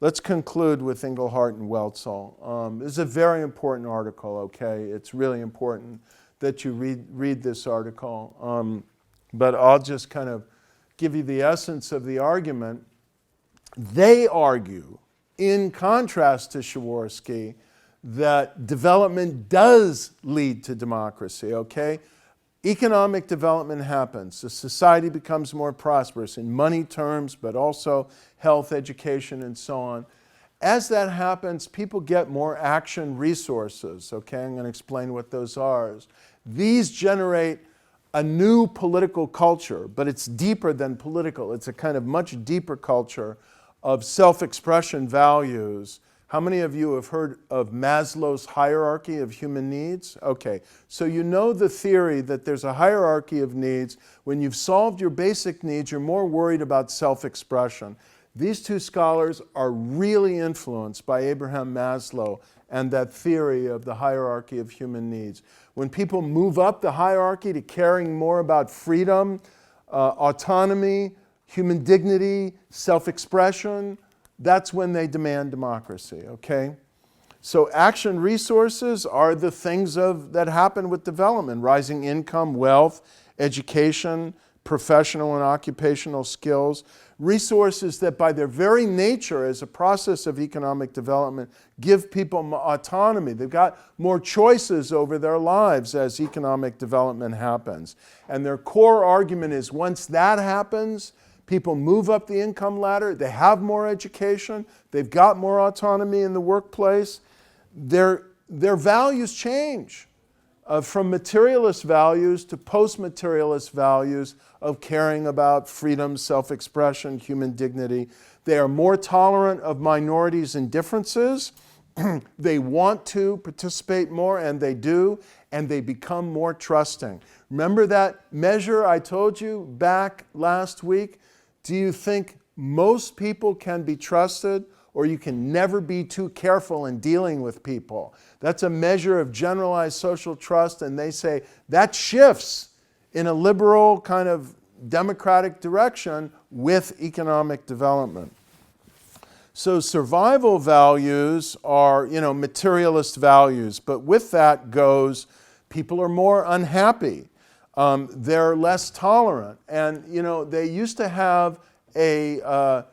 let's conclude with Engelhardt and Welzel. This is a very important article, okay? It's really important that you read this article. But I'll just kind of give you the essence of the argument. They argue, in contrast to Przeworski, that development does lead to democracy, okay? Economic development happens. The society becomes more prosperous in money terms, but also health, education, and so on. As that happens, people get more action resources, okay? I'm going to explain what those are. These generate a new political culture, but it's deeper than political. It's a kind of much deeper culture of self-expression values. How many of you have heard of Maslow's hierarchy of human needs? Okay, so you know the theory that there's a hierarchy of needs. When you've solved your basic needs, you're more worried about self-expression. These two scholars are really influenced by Abraham Maslow and that theory of the hierarchy of human needs. When people move up the hierarchy to caring more about freedom, autonomy, human dignity, self-expression, that's when they demand democracy, okay? So action resources are the things that happen with development: rising income, wealth, education, professional and occupational skills. Resources that by their very nature as a process of economic development give people autonomy. They've got more choices over their lives as economic development happens. And their core argument is once that happens, people move up the income ladder, they have more education, they've got more autonomy in the workplace, their values change from materialist values to post-materialist values of caring about freedom, self-expression, human dignity. They are more tolerant of minorities and differences. They want to participate more, and they do, and they become more trusting. Remember that measure I told you back last week? Do you think most people can be trusted, or you can never be too careful in dealing with people? That's a measure of generalized social trust, and they say that shifts in a liberal kind of democratic direction with economic development. So survival values are, materialist values, but with that goes people are more unhappy. They're less tolerant. And, they used to have a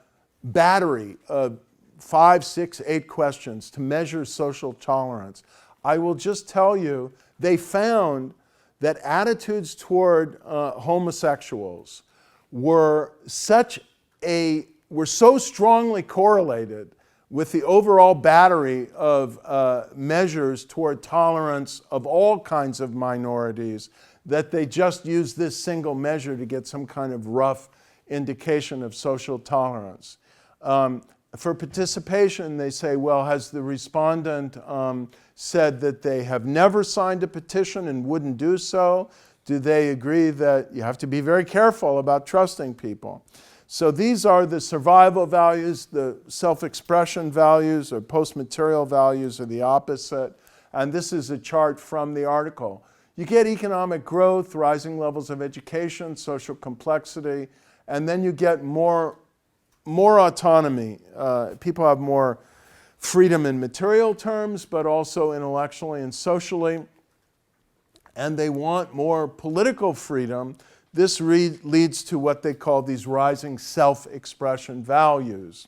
battery of 5, 6, 8 questions to measure social tolerance. I will just tell you, they found that attitudes toward homosexuals were so strongly correlated with the overall battery of measures toward tolerance of all kinds of minorities that they just used this single measure to get some kind of rough indication of social tolerance. For participation, they say, well, has the respondent said that they have never signed a petition and wouldn't do so? Do they agree that you have to be very careful about trusting people? So these are the survival values. The self-expression values or post-material values are the opposite. And this is a chart from the article. You get economic growth, rising levels of education, social complexity, and then you get more autonomy. People have more freedom in material terms, but also intellectually and socially. And they want more political freedom. This leads to what they call these rising self-expression values.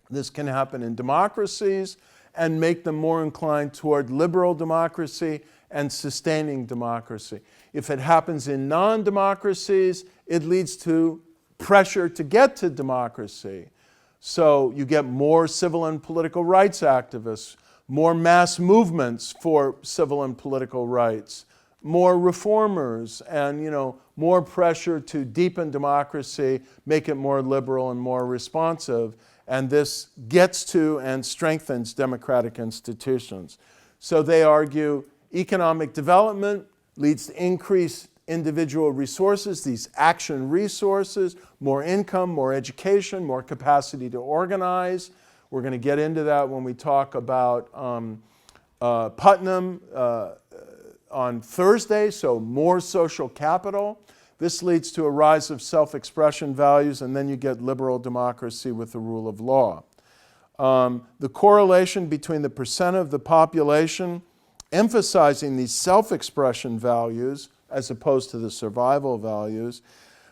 This can happen in democracies and make them more inclined toward liberal democracy and sustaining democracy. If it happens in non-democracies, it leads to pressure to get to democracy. So you get more civil and political rights activists, more mass movements for civil and political rights, more reformers, and more pressure to deepen democracy, make it more liberal and more responsive. And this gets to and strengthens democratic institutions. So they argue economic development leads to increased individual resources, these action resources, more income, more education, more capacity to organize. We're going to get into that when we talk about Putnam on Thursday, so more social capital. This leads to a rise of self-expression values, and then you get liberal democracy with the rule of law. The correlation between the percent of the population emphasizing these self-expression values as opposed to the survival values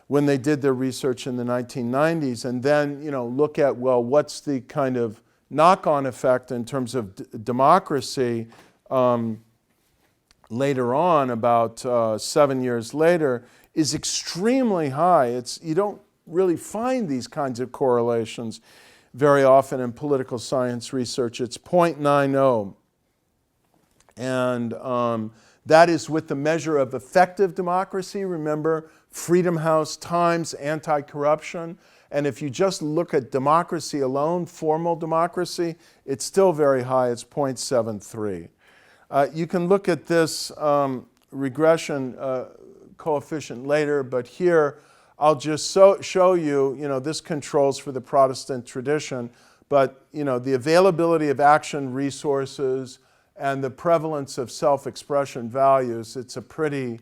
when they did their research in the 1990s, and then look at, well, what's the kind of knock-on effect in terms of democracy later on, about 7 years later, is extremely high. You don't really find these kinds of correlations very often in political science research. It's 0.90. And that is with the measure of effective democracy. Remember, Freedom House, Times, anti-corruption. And if you just look at democracy alone, formal democracy, it's still very high. It's 0.73. You can look at this regression coefficient later, but here I'll just show you, this controls for the Protestant tradition, but the availability of action resources and the prevalence of self-expression values, it's a pretty,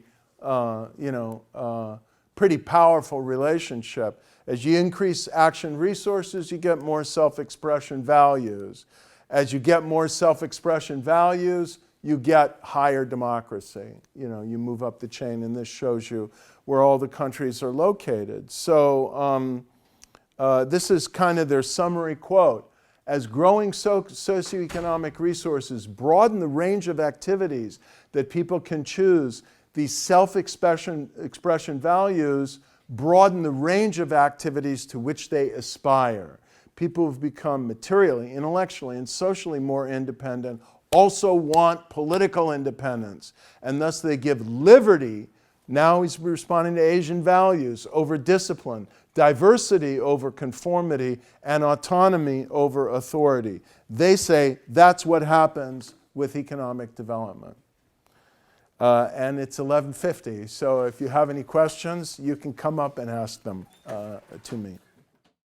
pretty powerful relationship. As you increase action resources, you get more self-expression values. As you get more self-expression values, you get higher democracy. You move up the chain, and this shows you where all the countries are located. So this is kind of their summary quote. As growing socioeconomic resources broaden the range of activities that people can choose, these self-expression values broaden the range of activities to which they aspire. People who've become materially, intellectually, and socially more independent also want political independence, and thus they give liberty. Now he's responding to Asian values over discipline, diversity over conformity, and autonomy over authority. They say that's what happens with economic development. And it's 11:50, so if you have any questions, you can come up and ask them to me.